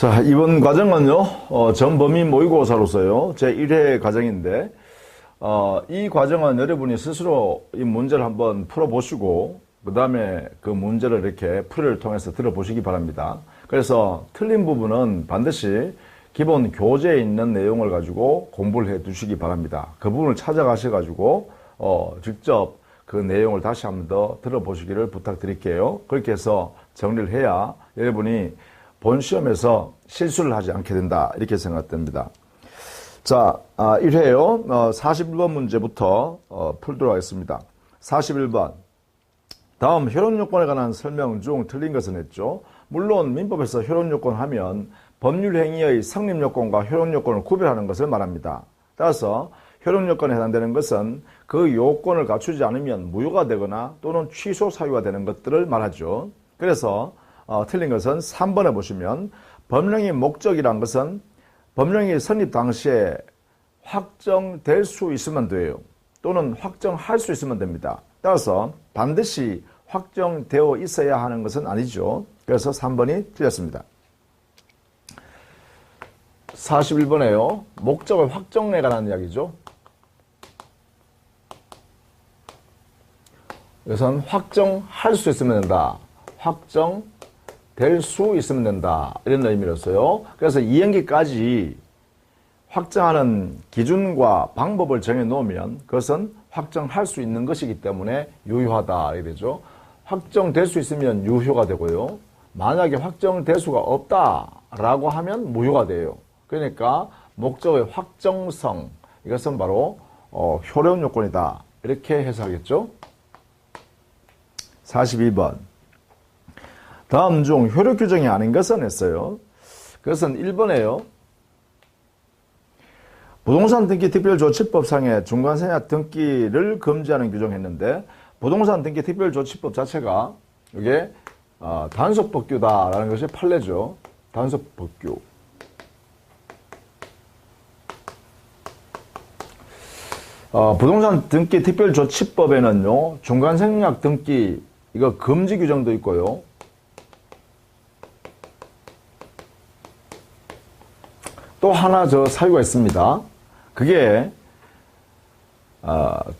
자, 이번 과정은요, 전범인 모의고사로서요, 제1회 과정인데, 이 과정은 여러분이 스스로 이 문제를 한번 풀어보시고, 그 다음에 그 문제를 이렇게 풀이를 통해서 들어보시기 바랍니다. 그래서 틀린 부분은 반드시 기본 교재에 있는 내용을 가지고 공부를 해 두시기 바랍니다. 그 부분을 찾아가셔가지고, 직접 그 내용을 다시 한번 더 들어보시기를 부탁드릴게요. 그렇게 해서 정리를 해야 여러분이 본 시험에서 실수를 하지 않게 된다, 이렇게 생각됩니다. 자, 1회요. 41번 문제부터 풀도록 하겠습니다. 41번. 다음 효력요건에 관한 설명 중 틀린 것은 했죠. 물론 민법에서 효력요건 하면 법률행위의 성립요건과 효력요건을 구별하는 것을 말합니다. 따라서 효력요건에 해당되는 것은 그 요건을 갖추지 않으면 무효가 되거나 또는 취소 사유가 되는 것들을 말하죠. 그래서 틀린 것은 3번에 보시면 법령의 목적이란 것은 법령이 성립 당시에 확정될 수 있으면 돼요. 또는 확정할 수 있으면 됩니다. 따라서 반드시 확정되어 있어야 하는 것은 아니죠. 그래서 3번이 틀렸습니다. 41번에요. 목적의 확정에 관한 이야기죠. 이것은 확정할 수 있으면 된다. 확정될 수 있으면 된다. 이런 의미로서요. 그래서 2연기까지 확정하는 기준과 방법을 정해놓으면 그것은 확정할 수 있는 것이기 때문에 유효하다. 이렇게 되죠. 확정될 수 있으면 유효가 되고요. 만약에 확정될 수가 없다라고 하면 무효가 돼요. 그러니까 목적의 확정성, 이것은 바로 효력 요건이다. 이렇게 해석하겠죠. 42번. 다음 중 효력 규정이 아닌 것은 했어요. 그것은 1번에요. 부동산 등기 특별조치법상의 중간세약 등기를 금지하는 규정했는데 부동산 등기 특별조치법 자체가 이게 단속법규다라는 것이 판례죠. 단속법규. 부동산 등기 특별조치법에는요, 중간생략 등기, 이거 금지 규정도 있고요. 또 하나 사유가 있습니다. 그게,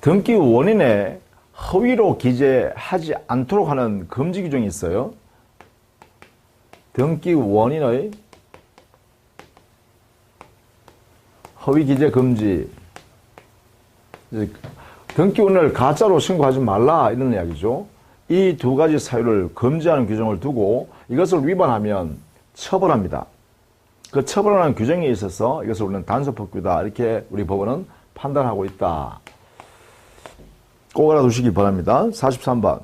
등기 원인에 허위로 기재하지 않도록 하는 금지 규정이 있어요. 등기 원인의 허위 기재 금지. 등기 원인을 가짜로 신고하지 말라, 이런 이야기죠. 이 두 가지 사유를 금지하는 규정을 두고 이것을 위반하면 처벌합니다. 그 처벌하는 규정에 있어서 이것을 우리는 단속법규다, 이렇게 우리 법원은 판단하고 있다. 꼭 알아두시기 바랍니다. 43번.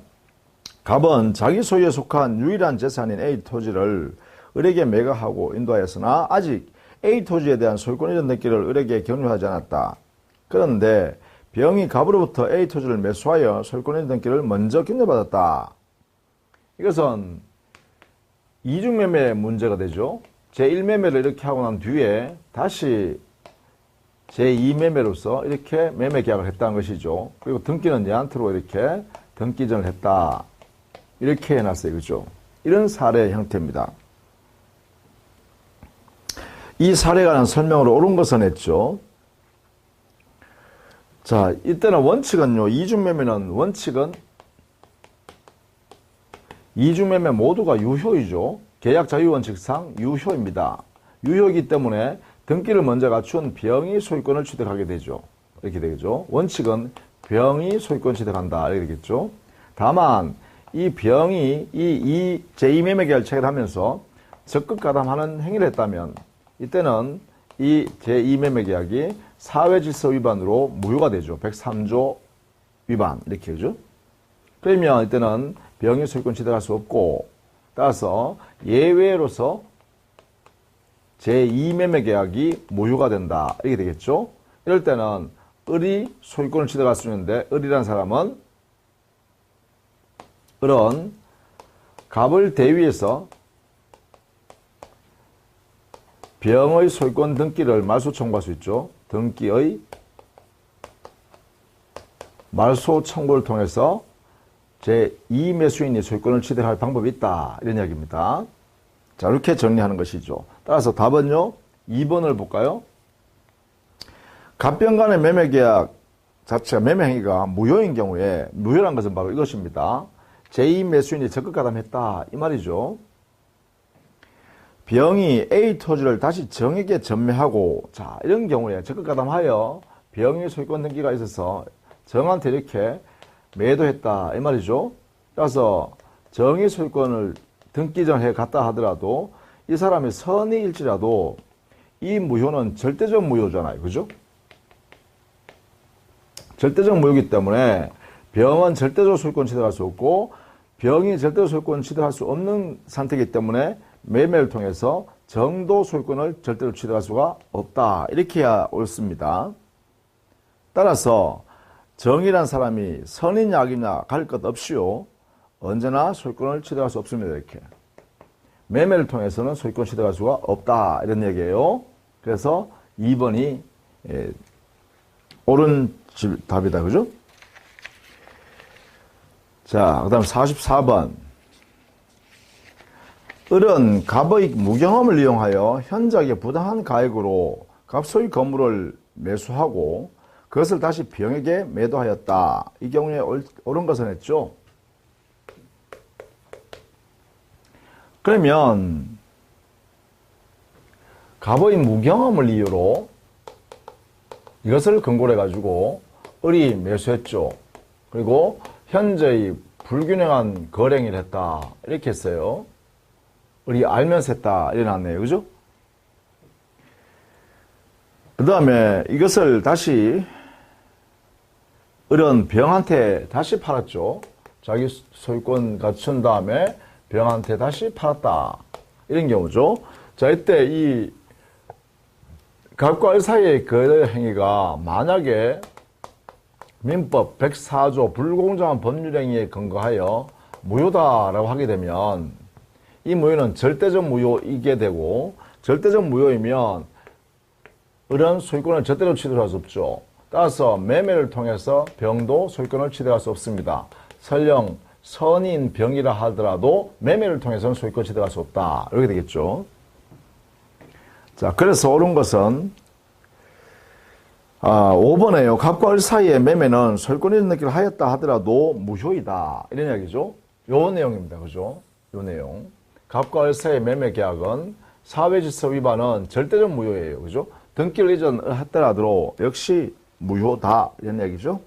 갑은 자기 소유에 속한 유일한 재산인 A 토지를 을에게 매각하고 인도하였으나 아직 A 토지에 대한 소유권 이전 등기를 을에게 경유하지 않았다. 그런데 병이 갑으로부터 A 토지를 매수하여 소유권 이전 등기를 먼저 경유받았다. 이것은 이중매매 문제가 되죠. 제1매매를 이렇게 하고 난 뒤에 다시 제2매매로서 이렇게 매매 계약을 했다는 것이죠. 그리고 등기는 얘한테로 이렇게 등기전을 했다. 이렇게 해놨어요. 그죠? 이런 사례의 형태입니다. 이 사례에 관한 설명으로 옳은 것은 했죠. 자, 이때는 원칙은요, 이중매매는 원칙은 이중매매 모두가 유효이죠. 계약 자유원칙상 유효입니다. 유효이기 때문에 등기를 먼저 갖춘 병이 소유권을 취득하게 되죠. 이렇게 되겠죠. 원칙은 병이 소유권 취득한다. 이렇게 되겠죠. 다만 이 병이 이 제2매매 계약을 체결하면서 적극 가담하는 행위를 했다면 이때는 이 제2매매 계약이 사회질서 위반으로 무효가 되죠. 103조 위반, 이렇게 되죠. 그러면 이때는 병이 소유권 취득할 수 없고, 따라서 예외로서 제2매매 계약이 무효가 된다, 이렇게 되겠죠. 이럴 때는 을이 소유권을 취득할 수 있는데, 을이라는 사람은 을은 갑을 대위해서 병의 소유권 등기를 말소 청구할 수 있죠. 등기의 말소 청구를 통해서 제2매수인이 소유권을 취득할 방법이 있다, 이런 이야기입니다. 자, 이렇게 정리하는 것이죠. 따라서 답은요, 2번을 볼까요? 갑병 간의 매매 계약 자체가 매매 행위가 무효인 경우에, 무효란 것은 바로 이것입니다. 제2 매수인이 적극 가담했다, 이 말이죠. 병이 A 토지를 다시 정에게 전매하고, 자, 이런 경우에 적극 가담하여 병이 소유권 등기가 있어서 정한테 이렇게 매도했다, 이 말이죠. 따라서 정의 소유권을 등기 전에 갔다 하더라도 이 사람이 선의일지라도 이 무효는 절대적 무효잖아요. 그죠? 절대적 무효이기 때문에 병은 절대적 소유권 취득할 수 없고 병이 절대적 소유권 취득할 수 없는 상태이기 때문에 매매를 통해서 정도 소유권을 절대로 취득할 수가 없다. 이렇게 해야 옳습니다. 따라서 정이란 사람이 선이냐 악이냐 가릴 것 없이요. 언제나 소유권을 취득할 수 없습니다. 이렇게. 매매를 통해서는 소유권 취득할 수가 없다. 이런 얘기예요. 그래서 2번이 옳은 답이다. 그죠? 자, 그 다음 44번. 을은 갑의 무경험을 이용하여 현저하게 부당한 가액으로 갑소유 건물을 매수하고 그것을 다시 병에게 매도하였다. 이 경우에 옳은 것은 했죠. 그러면 갑의 무경험을 이유로 이것을 근거로 해가지고 을이 매수했죠. 그리고 현저히 불균형한 거래행위를 했다. 이렇게 했어요. 을이 알면서 했다. 이래 놨네요. 그죠? 그 다음에 이것을 다시 을은 병한테 다시 팔았죠. 자기 소유권 갖춘 다음에 병한테 다시 팔았다. 이런 경우죠. 자, 이때 이 갑과 을 사이의 거래 행위가 만약에 민법 104조 불공정한 법률행위에 근거하여 무효다라고 하게 되면 이 무효는 절대적 무효이게 되고 절대적 무효이면 을은 소유권을 절대로 취득할 수 없죠. 따라서 매매를 통해서 병도 소유권을 취득할 수 없습니다. 설령 선인 병이라 하더라도 매매를 통해서는 소유권 취득할 수 없다. 이렇게 되겠죠. 자, 그래서 옳은 것은 5번에요. 갑과 을 사이의 매매는 소유권 이전 등기를 하였다 하더라도 무효이다. 이런 이야기죠. 요 내용입니다. 그죠? 요 내용. 갑과 을 사이의 매매 계약은 사회질서 위반은 절대적 무효예요. 그죠? 등기를 이전하더라도 역시 무효다. 이런 얘기죠.